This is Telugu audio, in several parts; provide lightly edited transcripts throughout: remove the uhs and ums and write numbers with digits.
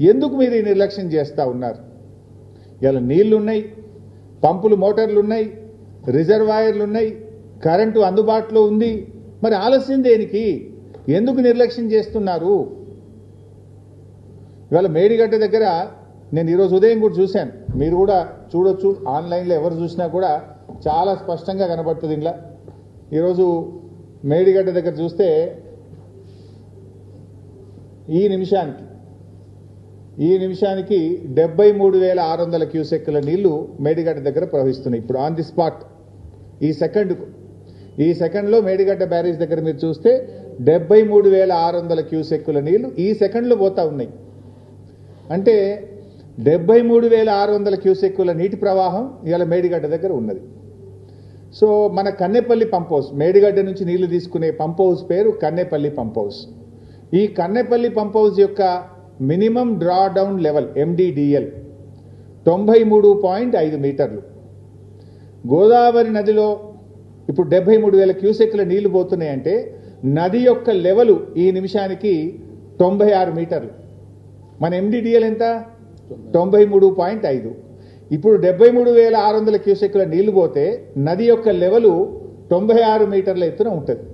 ఎందుకు మీరు ఈ నిర్లక్ష్యం చేస్తూ ఉన్నారు? ఇలా నీళ్లున్నాయి, పంపులు మోటార్లు ఉన్నాయి, రిజర్వాయర్లు ఉన్నాయి, కరెంటు అందుబాటులో ఉంది. మరి ఆలస్యం దేనికి? ఎందుకు నిర్లక్ష్యం చేస్తున్నారు? ఇవాళ మేడిగడ్డ దగ్గర నేను ఈరోజు ఉదయం కూడా చూశాను, మీరు కూడా చూడొచ్చు, ఆన్లైన్లో ఎవరు చూసినా కూడా చాలా స్పష్టంగా కనబడుతుంది. ఇలా ఈరోజు మేడిగడ్డ దగ్గర చూస్తే ఈ నిమిషానికి 73,600 క్యూసెక్కుల నీళ్లు మేడిగడ్డ దగ్గర ప్రవహిస్తున్నాయి. ఇప్పుడు ఆన్ ది స్పాట్ ఈ సెకండ్లో మేడిగడ్డ బ్యారేజ్ దగ్గర మీరు చూస్తే 73,600 క్యూసెక్కుల నీళ్లు ఈ సెకండ్లో పోతా ఉన్నాయి. అంటే 73,600 క్యూసెక్కుల నీటి ప్రవాహం ఇవాళ మేడిగడ్డ దగ్గర ఉన్నది. సో మన కన్నెపల్లి పంప్ హౌస్, మేడిగడ్డ నుంచి నీళ్లు తీసుకునే పంప్ హౌస్ పేరు కన్నెపల్లి పంప్ హౌస్. ఈ కన్నెపల్లి పంప్ హౌస్ యొక్క minimum draw down level MDDL 93.5 మీటర్లు. గోదావరి నదిలో ఇప్పుడు 73,000 క్యూసెక్ల నీళ్లు పోతున్నాయంటే నది యొక్క లెవెల్ ఈ నిమిషానికి 96 మీటర్లు. మన MDDL ఎంత? 93.5. ఇప్పుడు 73,600 క్యూసెక్ల నీళ్లు పోతే నది యొక్క లెవెల్ 96 మీటర్ల ఎత్తున ఉంటుంది.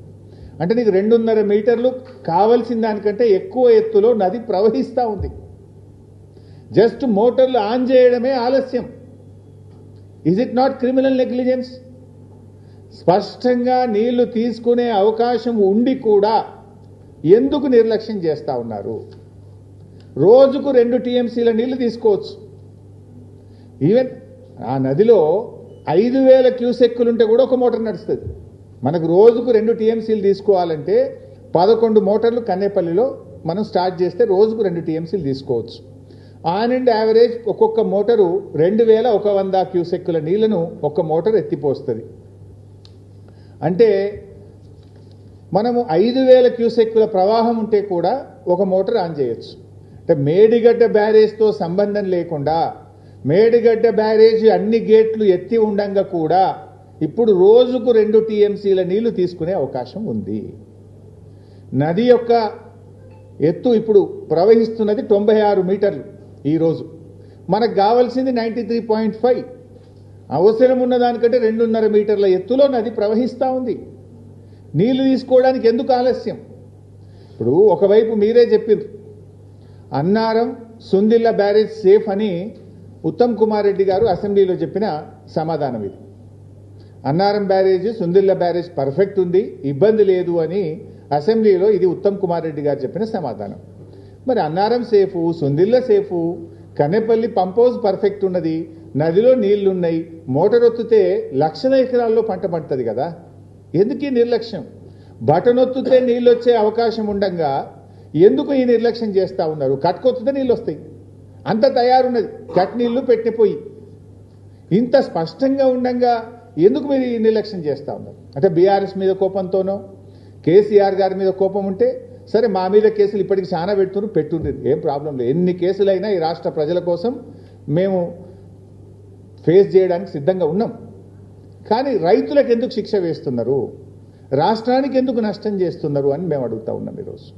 అంటే నీకు 2.5 మీటర్లు కావలసిన దానికంటే ఎక్కువ ఎత్తులో నది ప్రవహిస్తూ ఉంది. జస్ట్ మోటార్లు ఆన్ చేయడమే ఆలస్యం. Is it not criminal negligence? స్పష్టంగా నీళ్లు తీసుకునే అవకాశం ఉండి కూడా ఎందుకు నిర్లక్ష్యం చేస్తూ ఉన్నారు? రోజుకు 2 TMCల నీళ్లు తీసుకోవచ్చు. ఈవెన్ ఆ నదిలో 5,000 క్యూసెక్కులుంటే కూడా ఒక మోటార్ నడుస్తుంది. మనకు రోజుకు 2 TMCలు తీసుకోవాలంటే 11 మోటార్లు కన్నేపల్లిలో మనం స్టార్ట్ చేస్తే రోజుకు 2 TMCలు తీసుకోవచ్చు. ఆన్ అండ్ యావరేజ్ ఒక్కొక్క మోటారు 2,100 క్యూసెక్కుల నీళ్లను ఒక మోటార్ ఎత్తిపోస్తుంది. అంటే మనము 5,000 క్యూసెక్కుల ప్రవాహం ఉంటే కూడా ఒక మోటార్ ఆన్ చేయొచ్చు. అంటే మేడిగడ్డ బ్యారేజ్తో సంబంధం లేకుండా మేడిగడ్డ బ్యారేజ్ అన్ని గేట్లు ఎత్తి ఉండంగా కూడా ఇప్పుడు రోజుకు 2 TMCల నీళ్లు తీసుకునే అవకాశం ఉంది. నది యొక్క ఎత్తు ఇప్పుడు ప్రవహిస్తున్నది 96 మీటర్లు. ఈరోజు మనకు కావాల్సింది 93.5. అవసరం ఉన్న దానికంటే 2.5 మీటర్ల ఎత్తులో నది ప్రవహిస్తూ ఉంది. నీళ్లు తీసుకోవడానికి ఎందుకు ఆలస్యం? ఇప్పుడు ఒకవైపు మీరే చెప్పిండ్రు అన్నారం సుందిల్ల బ్యారేజ్ సేఫ్ అని ఉత్తమ్ కుమార్ రెడ్డి గారు అసెంబ్లీలో చెప్పిన సమాధానం ఇది. Annaram barrage Sundilla barrage perfect ఉంది, ఇబ్బంది లేదు అని అసెంబ్లీలో ఇది ఉత్తమ్ కుమార్ రెడ్డి గారు చెప్పిన సమాధానం. మరి Annaram safe, Sundilla safe, Kannepalli pump house perfect ఉన్నది, నదిలో నీళ్లున్నాయి, మోటార్ ఒత్తితే లక్షల ఎకరాల్లో పంట పండుతుంది కదా. ఎందుకు ఈ నిర్లక్ష్యం? బటన్ ఒత్తితే నీళ్ళు వచ్చే అవకాశం ఉండగా ఎందుకు ఈ నిర్లక్ష్యం చేస్తూ ఉన్నారు? కట్టుకొత్తితే నీళ్ళు వస్తాయి, అంత తయారున్నది, కట్ నీళ్లు పెట్టిపోయి ఇంత స్పష్టంగా ఉండగా ఎందుకు మీరు ఈ నిర్లక్ష్యం చేస్తూ ఉన్నారు? అంటే బీఆర్ఎస్ మీద కోపంతోనో కేసీఆర్ గారి మీద కోపం ఉంటే సరే, మా మీద కేసులు ఇప్పటికి చాలా పెట్టుండ్రు, ఏం ప్రాబ్లం లేదు. ఎన్ని కేసులైనా ఈ రాష్ట్ర ప్రజల కోసం మేము ఫేస్ చేయడానికి సిద్ధంగా ఉన్నాం. కానీ రైతులకు ఎందుకు శిక్ష వేస్తున్నారు? రాష్ట్రానికి ఎందుకు నష్టం చేస్తున్నారు అని మేము అడుగుతా ఉన్నాం ఈరోజు.